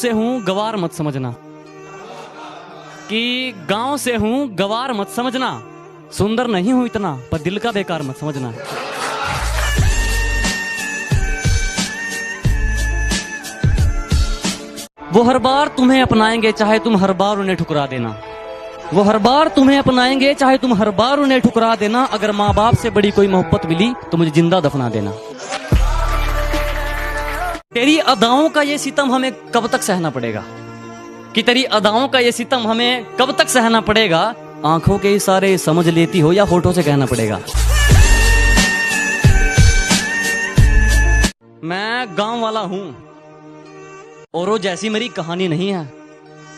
से हूं गवार मत समझना, कि गांव से हूं गवार मत समझना, सुंदर नहीं हूं इतना पर दिल का बेकार मत समझना। वो हर बार तुम्हें अपनाएंगे चाहे तुम हर बार उन्हें ठुकरा देना। वो हर बार तुम्हें अपनाएंगे चाहे तुम हर बार उन्हें ठुकरा देना। अगर माँ बाप से बड़ी कोई मोहब्बत मिली तो मुझे जिंदा दफना देना। तेरी अदाओं का ये सितम हमें कब तक सहना पड़ेगा, कि तेरी अदाओं का ये सितम हमें कब तक सहना पड़ेगा। आंखों के इशारे समझ लेती हो या होठों से कहना पड़ेगा। मैं गांव वाला हूं औरों जैसी मेरी कहानी नहीं है,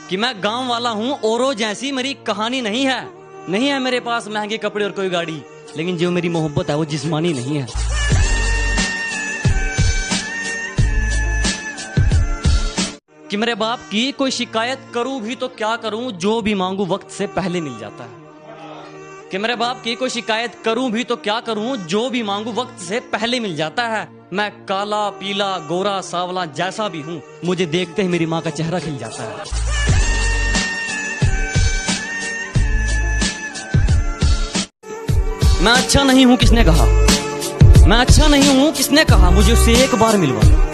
कि मैं गांव वाला हूं औरों जैसी मेरी कहानी नहीं है। नहीं है मेरे पास महंगे कपड़े और कोई गाड़ी, लेकिन जो मेरी मोहब्बत है वो जिस्मानी नहीं है। कि मेरे बाप की कोई शिकायत करूं भी तो क्या करूं, जो भी मांगू वक्त से पहले मिल जाता है। कि मेरे बाप की कोई शिकायत करूं भी तो क्या करूं, जो भी मांगू वक्त से पहले मिल जाता है। मैं काला पीला गोरा सावला जैसा भी हूं, मुझे देखते ही मेरी माँ का चेहरा खिल जाता है। मैं अच्छा नहीं हूं किसने कहा, मैं अच्छा नहीं हूं किसने कहा, मुझे उससे एक बार मिलवा दो।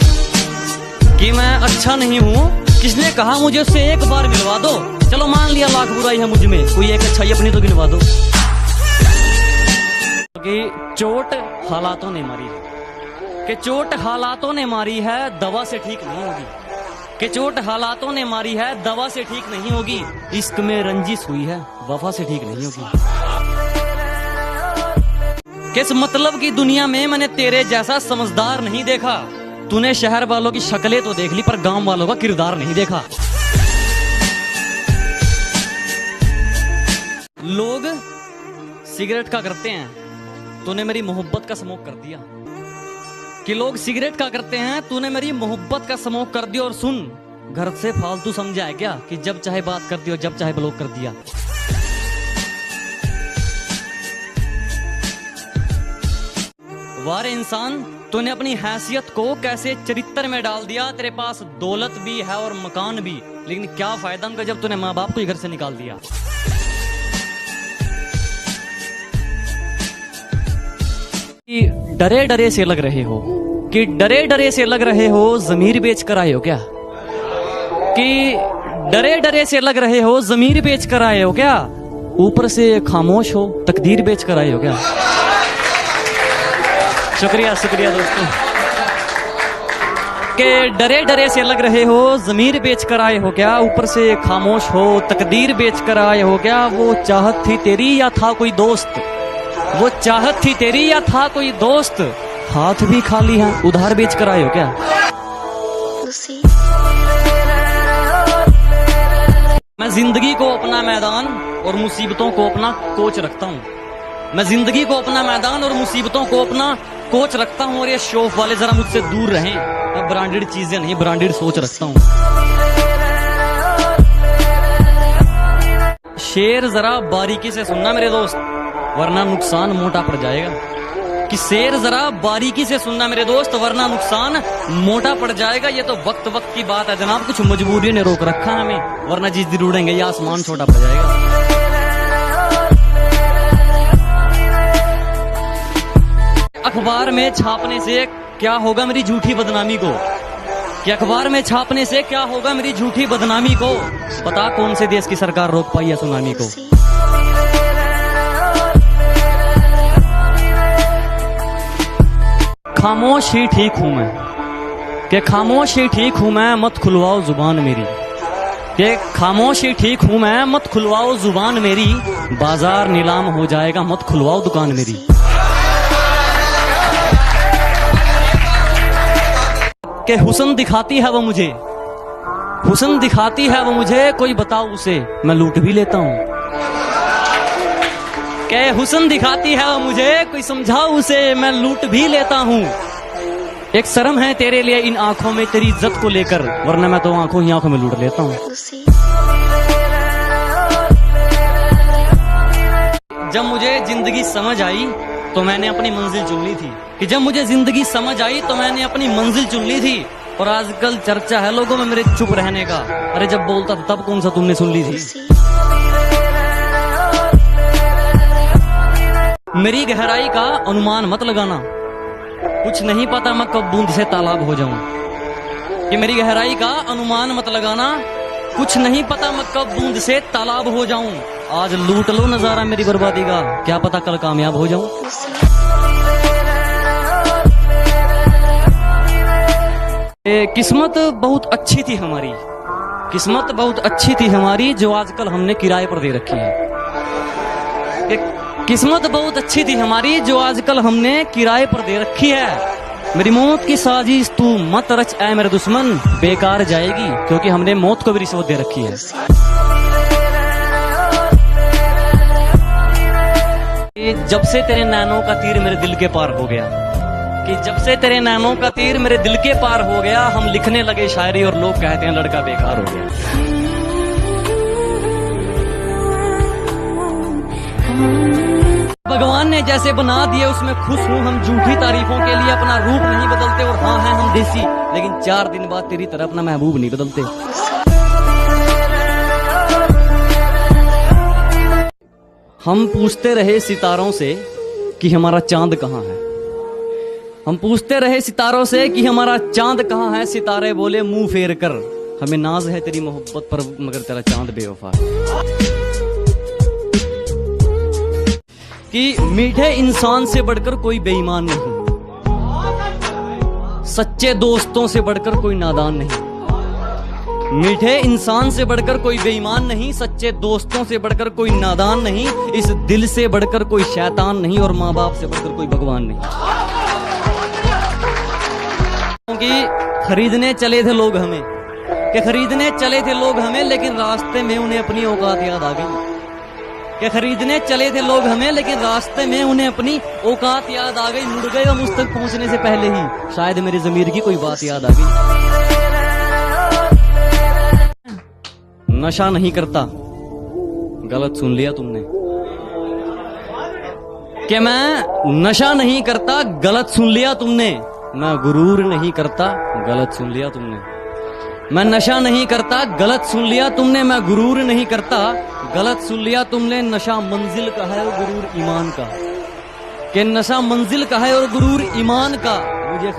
कि मैं अच्छा नहीं हूं किसने कहा, मुझे उससे एक बार मिलवा दो। चलो मान लिया लाख बुराई है मुझ में, कोई एक अच्छाई अपनी तो गिनवा दो। कि चोट हालातों ने मारी है, कि चोट हालातों ने मारी है दवा से ठीक नहीं होगी। कि चोट हालातों ने मारी है दवा से ठीक नहीं होगी। इश्क में रंजिश हुई है वफा से ठीक नहीं होगी। किस मतलब की दुनिया में मैंने तेरे जैसा समझदार नहीं देखा। तूने शहर वालों की शक्लें तो देख ली पर गांव वालों का किरदार नहीं देखा। लोग सिगरेट का करते हैं, तूने मेरी मोहब्बत का स्मोक कर दिया। कि लोग सिगरेट का करते हैं, तूने मेरी मोहब्बत का स्मोक कर दिया। और सुन, घर से फालतू समझा है क्या कि जब चाहे बात करती हो जब चाहे ब्लॉक कर दिया। वारे इंसान, तूने अपनी हैसियत को कैसे चरित्र में डाल दिया। तेरे पास दौलत भी है और मकान भी, लेकिन क्या फायदा उनका जब तूने माँ बाप को ही घर से निकाल दिया। कि डरे डरे से लग रहे हो, कि डरे डरे से लग रहे हो जमीर बेच कर आए हो क्या। कि डरे डरे से लग रहे हो जमीर बेच कर आए हो क्या। ऊपर से खामोश हो तकदीर बेच कर आए हो क्या। शुक्रिया शुक्रिया दोस्तों। के डरे डरे से लग रहे हो जमीर बेच कर आए हो क्या। ऊपर से खामोश हो तकदीर बेच कर आए हो क्या। वो चाहत थी तेरी या था कोई दोस्त, वो चाहत थी तेरी या था कोई दोस्त। हाथ भी खाली है उधार बेच कर आए हो क्या। मैं जिंदगी को अपना मैदान और मुसीबतों को अपना कोच रखता हूँ। मैं जिंदगी को अपना मैदान और मुसीबतों को अपना कोच रखता हूँ। और ये शौक वाले जरा मुझसे दूर रहें। मैं ब्रांडेड चीजें नहीं ब्रांडेड सोच रखता हूँ। शेर जरा बारीकी से सुनना मेरे दोस्त, वरना नुकसान मोटा पड़ जाएगा। कि शेर जरा बारीकी से सुनना मेरे दोस्त, वरना नुकसान मोटा पड़ जाएगा। ये तो वक्त वक्त की बात है जनाब, कुछ मजबूरी ने रोक रखा है हमें, वरना जिस दिन उड़ेंगे ये आसमान छोटा पड़ जाएगा। अखबार में छापने से क्या होगा मेरी झूठी बदनामी को, कि अखबार में छापने से क्या होगा मेरी झूठी बदनामी को। पता कौन से देश की सरकार रोक पाई है सुनामी को। खामोश ही ठीक हूं मैं, कि खामोश ही ठीक हूं मैं, मत खुलवाओ जुबान मेरी। कि खामोश ही ठीक हूं मैं, मत खुलवाओ जुबान मेरी। बाजार नीलाम हो जाएगा, मत खुलवाओ दुकान मेरी। कि हुस्न दिखाती है वो मुझे, हुस्न दिखाती है वो मुझे, कोई बताओ उसे मैं लूट भी लेता हूँ। के हुस्न दिखाती है वो मुझे, कोई समझाओ उसे मैं लूट भी लेता हूँ। एक शर्म है तेरे लिए इन आंखों में तेरी इज्जत को लेकर, वरना मैं तो आंखों ही आंखों में लूट लेता हूँ। जब मुझे जिंदगी समझ आई तो मैंने अपनी मंजिल चुन ली थी। कि जब मुझे जिंदगी समझ आई तो मैंने अपनी मंजिल चुन ली थी। और आजकल चर्चा है लोगों में मेरे चुप रहने का। अरे जब बोलता था तब कौन सा तुमने सुन ली थी? मेरी गहराई का अनुमान मत लगाना, कुछ नहीं पता मैं कब बूंद से तालाब हो जाऊं। कि मेरी गहराई का अनुमान मत लगाना, कुछ नहीं पता मैं कब बूंद से तालाब हो जाऊं। आज लूट लो नजारा मेरी बर्बादी का, क्या पता कल कामयाब हो जाऊं। किस्मत बहुत अच्छी थी हमारी, किस्मत बहुत अच्छी थी हमारी, जो आजकल हमने किराए पर दे रखी है। किस्मत बहुत अच्छी थी हमारी, जो आजकल हमने किराए पर दे रखी है। मेरी मौत की साजिश तू मत रच ऐ मेरे दुश्मन, बेकार जाएगी, क्योंकि हमने मौत को भी रिश्वत दे रखी है। जब से तेरे नैनों का तीर मेरे दिल के पार हो गया, कि जब से तेरे नैनों का तीर मेरे दिल के पार हो गया, हम लिखने लगे शायरी और लोग कहते हैं लड़का बेकार हो गया। भगवान ने जैसे बना दिए उसमें खुश हूँ, हम झूठी तारीफों के लिए अपना रूप नहीं बदलते। और हाँ हैं हम देसी, लेकिन 4 दिन बाद तेरी तरह अपना महबूब नहीं बदलते। हम पूछते रहे सितारों से कि हमारा चांद कहाँ है, हम पूछते रहे सितारों से कि हमारा चांद कहाँ है। सितारे बोले मुंह फेर कर, हमें नाज है तेरी मोहब्बत पर, मगर तेरा चांद बेवफा है। कि मीठे इंसान से बढ़कर कोई बेईमान नहीं, सच्चे दोस्तों से बढ़कर कोई नादान नहीं। मीठे इंसान से बढ़कर कोई बेईमान नहीं, सच्चे दोस्तों से बढ़कर कोई नादान नहीं, इस दिल से बढ़कर कोई शैतान नहीं, और माँ बाप से बढ़कर कोई भगवान नहीं। क्योंकि खरीदने चले थे लोग हमें, कि खरीदने चले थे लोग हमें, लेकिन रास्ते में उन्हें अपनी औकात याद आ गई। कि खरीदने चले थे लोग हमें, लेकिन रास्ते में उन्हें अपनी औकात याद आ गई। मुड़ गए हम उस तक पहुंचने से पहले ही, शायद मेरे ज़मीर की कोई बात याद आ गई। नशा नहीं करता, गलत सुन लिया तुमने। कि मैं नशा नहीं करता, गलत सुन लिया तुमने। मैं गुरूर नहीं करता, गलत सुन लिया तुमने। मैं नशा नहीं करता, गलत सुन लिया तुमने। मैं गुरूर नहीं करता, गलत सुन लिया तुमने। नशा मंजिल का है और गुरूर ईमान का, कि नशा मंजिल का है और गुरूर ईमान का। मुझे